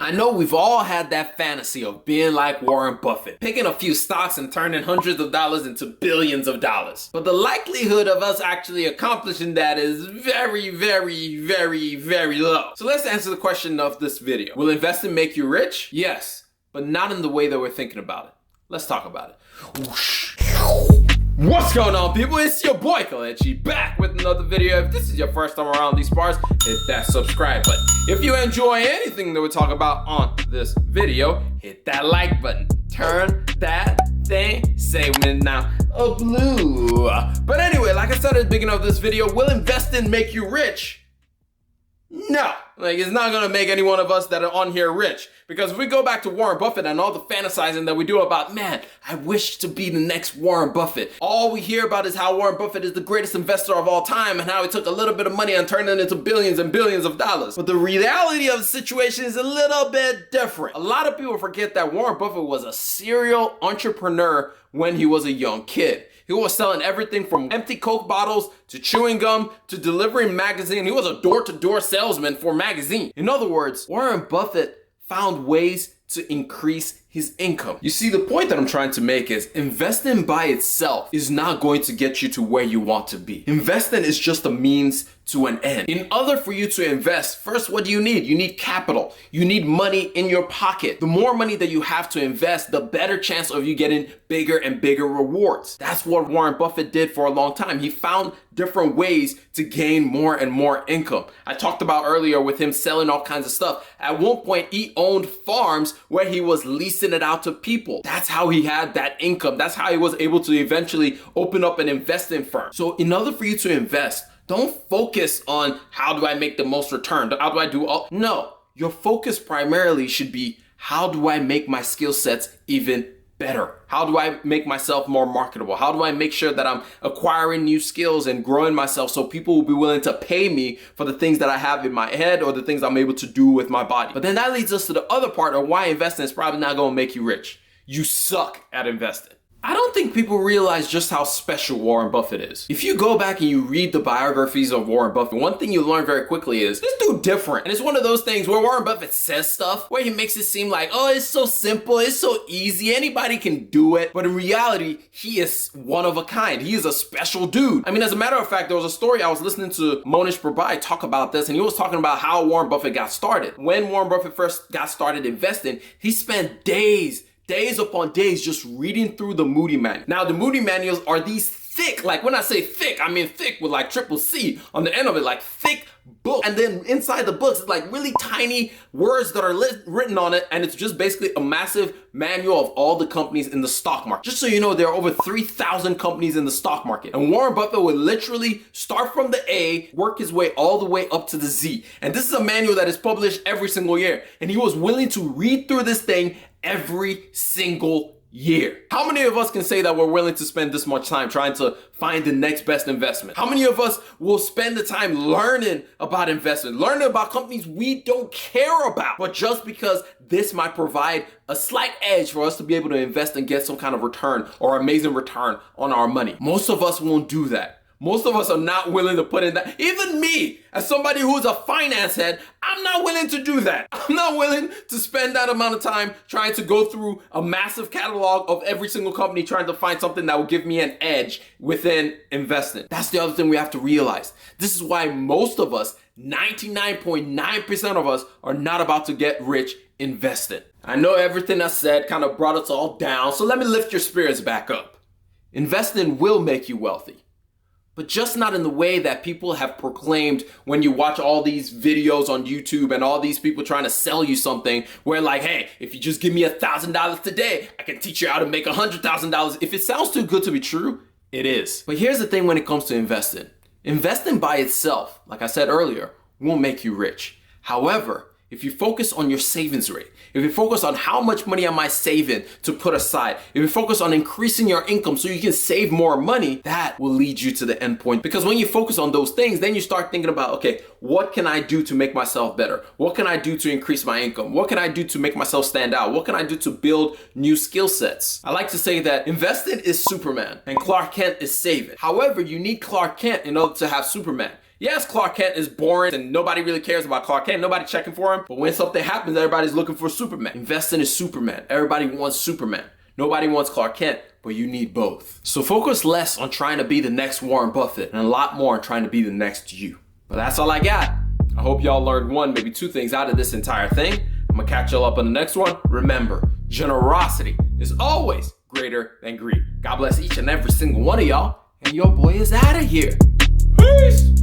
I know we've all had that fantasy of being like Warren Buffett, picking a few stocks and turning hundreds of dollars into billions of dollars. But the likelihood of us actually accomplishing that is very, very, very, very low. So let's answer the question of this video. Will investing make you rich? Yes, but not in the way that we're thinking about it. Let's talk about it. Whoosh. What's going on, people? It's your boy Kalechi back with another video. If this is your first time around these parts, hit that subscribe button. If you enjoy anything that we talk about on this video, hit that like button. Turn that thing, say when now a blue. But anyway, like I said at the beginning of this video, will investing make you rich? No, it's not gonna make any one of us that are on here rich. Because if we go back to Warren Buffett and all the fantasizing that we do about, man, I wish to be the next Warren Buffett. All we hear about is how Warren Buffett is the greatest investor of all time and how he took a little bit of money and turned it into billions and billions of dollars. But the reality of the situation is a little bit different. A lot of people forget that Warren Buffett was a serial entrepreneur when he was a young kid. He was selling everything from empty Coke bottles to chewing gum to delivering magazine. He was a door-to-door salesman for magazine. In other words, Warren Buffett found ways to increase his income. You see, the point that I'm trying to make is investing by itself is not going to get you to where you want to be. Investing is just a means to an end. In order for you to invest, first, what do you need? You need capital. You need money in your pocket. The more money that you have to invest, the better chance of you getting bigger and bigger rewards. That's what Warren Buffett did for a long time. He found different ways to gain more and more income. I talked about earlier with him selling all kinds of stuff. At one point, he owned farms where he was leasing it out to people. That's how he had that income. That's how he was able to eventually open up an investing firm. So in order for you to invest, don't focus on how do I make the most return? How do I do all? No, your focus primarily should be how do I make my skill sets even better? How do I make myself more marketable? How do I make sure that I'm acquiring new skills and growing myself so people will be willing to pay me for the things that I have in my head or the things I'm able to do with my body? But then that leads us to the other part of why investing is probably not going to make you rich. You suck at investing. I don't think people realize just how special Warren Buffett is. If you go back and you read the biographies of Warren Buffett, one thing you learn very quickly is this dude different. And it's one of those things where Warren Buffett says stuff where he makes it seem like, oh, it's so simple, it's so easy, anybody can do it. But in reality, he is one of a kind. He is a special dude. I mean, as a matter of fact, there was a story I was listening to Monish Prabhai talk about this, and he was talking about how Warren Buffett got started. When Warren Buffett first got started investing, he spent days upon days just reading through the Moody Manual. Now, the Moody Manuals are these thick, like when I say thick, I mean thick with like triple C on the end of it, like thick book. And then inside the books, it's like really tiny words that are written on it. And it's just basically a massive manual of all the companies in the stock market. Just so you know, there are over 3,000 companies in the stock market. And Warren Buffett would literally start from the A, work his way all the way up to the Z. And this is a manual that is published every single year. And he was willing to read through this thing every single year. How many of us can say that we're willing to spend this much time trying to find the next best investment? How many of us will spend the time learning about investment, learning about companies we don't care about, but just because this might provide a slight edge for us to be able to invest and get some kind of return or amazing return on our money? Most of us won't do that. Most of us are not willing to put in that. Even me, as somebody who's a finance head, I'm not willing to do that. I'm not willing to spend that amount of time trying to go through a massive catalog of every single company trying to find something that will give me an edge within investing. That's the other thing we have to realize. This is why most of us, 99.9% of us, are not about to get rich investing. I know everything I said kind of brought us all down, so let me lift your spirits back up. Investing will make you wealthy, but just not in the way that people have proclaimed when you watch all these videos on YouTube and all these people trying to sell you something where like, hey, if you just give me $1,000 today, I can teach you how to make $100,000. If it sounds too good to be true, it is. But here's the thing when it comes to investing. Investing by itself, like I said earlier, won't make you rich. However, if you focus on your savings rate, if you focus on how much money am I saving to put aside, if you focus on increasing your income so you can save more money, that will lead you to the end point. Because when you focus on those things, then you start thinking about, okay, what can I do to make myself better? What can I do to increase my income? What can I do to make myself stand out? What can I do to build new skill sets? I like to say that investing is Superman and Clark Kent is saving. However, you need Clark Kent in order to have Superman. Yes, Clark Kent is boring and nobody really cares about Clark Kent. Nobody checking for him. But when something happens, everybody's looking for Superman. Investing in Superman. Everybody wants Superman. Nobody wants Clark Kent, but you need both. So focus less on trying to be the next Warren Buffett and a lot more on trying to be the next you. But that's all I got. I hope y'all learned one, maybe two things out of this entire thing. I'm gonna catch y'all up on the next one. Remember, generosity is always greater than greed. God bless each and every single one of y'all. And your boy is out of here. Peace.